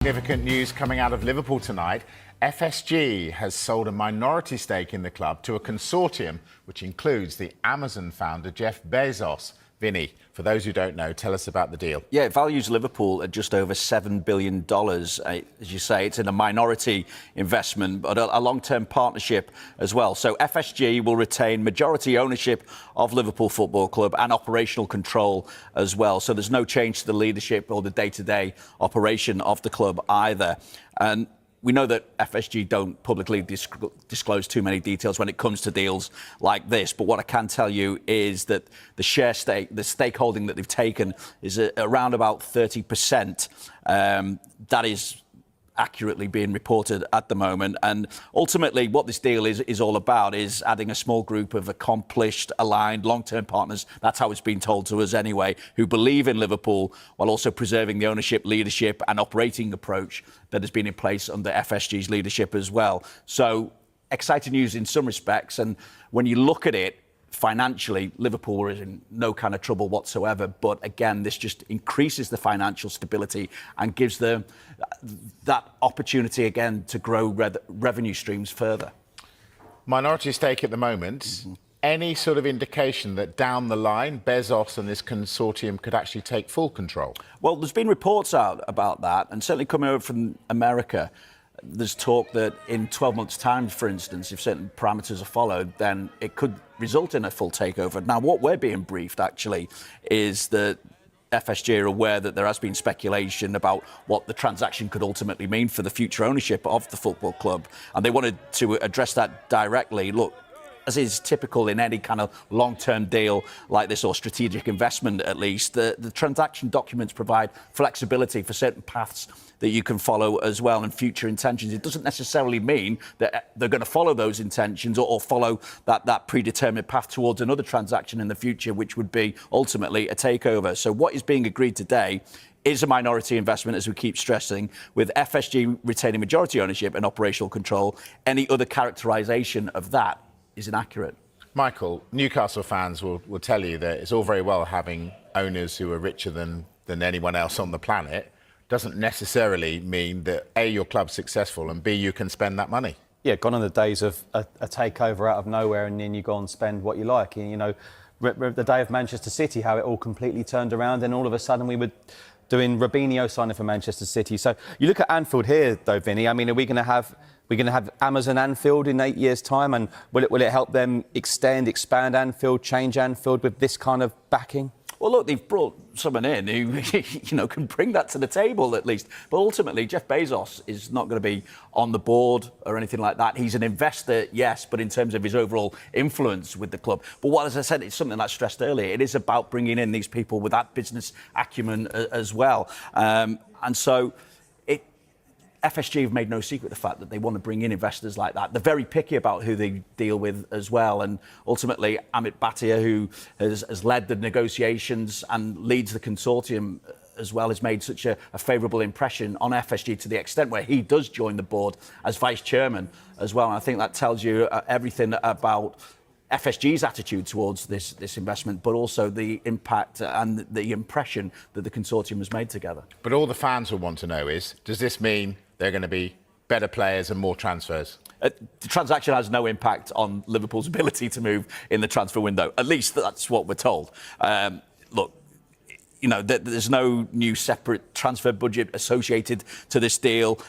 Significant news coming out of Liverpool tonight. FSG has sold a minority stake in the club to a consortium which includes the Amazon founder Jeff Bezos. Vinny, for those who don't know, tell us about the deal. Yeah, it values Liverpool at just over $7 billion. As you say, it's in a minority investment, but a long-term partnership as well. So FSG will retain majority ownership of Liverpool Football Club and operational control as well. So there's no change to the leadership or the day-to-day operation of the club either. And we know that FSG don't publicly disclose too many details when it comes to deals like this. But what I can tell you is that the stakeholding that they've taken is around about 30%. That is accurately being reported at the moment. And ultimately, what this deal is all about is adding a small group of accomplished, aligned, long-term partners. That's how it's been told to us anyway, who believe in Liverpool while also preserving the ownership, leadership and operating approach that has been in place under FSG's leadership as well. So exciting news in some respects. And when you look at it, financially, Liverpool were in no kind of trouble whatsoever. But again, this just increases the financial stability and gives them that opportunity again to grow revenue streams further. Minority stake at the moment. Mm-hmm. Any sort of indication that down the line, Bezos and this consortium could actually take full control? Well, there's been reports out about that, and certainly coming over from America. There's talk that in 12 months' time, for instance, if certain parameters are followed, then it could result in a full takeover. Now, what we're being briefed, actually, is that FSG are aware that there has been speculation about what the transaction could ultimately mean for the future ownership of the football club. And they wanted to address that directly. Look, as is typical in any kind of long-term deal like this, or strategic investment at least, the transaction documents provide flexibility for certain paths that you can follow as well, and future intentions. It doesn't necessarily mean that they're going to follow those intentions or follow that predetermined path towards another transaction in the future, which would be ultimately a takeover. So what is being agreed today is a minority investment, as we keep stressing, with FSG retaining majority ownership and operational control. Any other characterisation of that is inaccurate. Michael, Newcastle fans will tell you that it's all very well having owners who are richer than anyone else on the planet. Doesn't necessarily mean that A, your club's successful, and B, you can spend that money. Yeah, gone are the days of a takeover out of nowhere and then you go and spend what you like. And, you know, the day of Manchester City, how it all completely turned around, and all of a sudden we were doing Robinho signing for Manchester City. So you look at Anfield here, though, Vinny. I mean, are we going to have Amazon Anfield in 8 years' time, and will it help them expand Anfield, change Anfield with this kind of backing? Well, look, they've brought someone in who, can bring that to the table at least. But ultimately, Jeff Bezos is not going to be on the board or anything like that. He's an investor, yes, but in terms of his overall influence with the club. But as I said, it's something I stressed earlier. It is about bringing in these people with that business acumen as well. And so FSG have made no secret of the fact that they want to bring in investors like that. They're very picky about who they deal with as well. And ultimately, Bhatia, who has led the negotiations and leads the consortium as well, has made such a favourable impression on FSG to the extent where he does join the board as vice chairman as well. And I think that tells you everything about FSG's attitude towards this investment, but also the impact and the impression that the consortium has made together. But all the fans will want to know is, does this mean they're going to be better players and more transfers? The transaction has no impact on Liverpool's ability to move in the transfer window. At least that's what we're told. Look, there's no new separate transfer budget associated to this deal.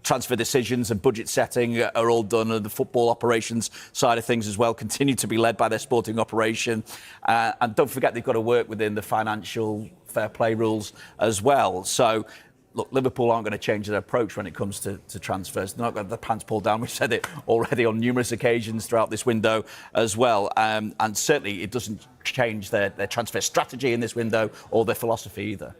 Transfer decisions and budget setting are all done, and the football operations side of things as well continue to be led by their sporting operation. And don't forget, they've got to work within the financial fair play rules as well. So, look, Liverpool aren't going to change their approach when it comes to transfers. They're not going to have the pants pulled down. We've said it already on numerous occasions throughout this window as well. And certainly it doesn't change their transfer strategy in this window or their philosophy either.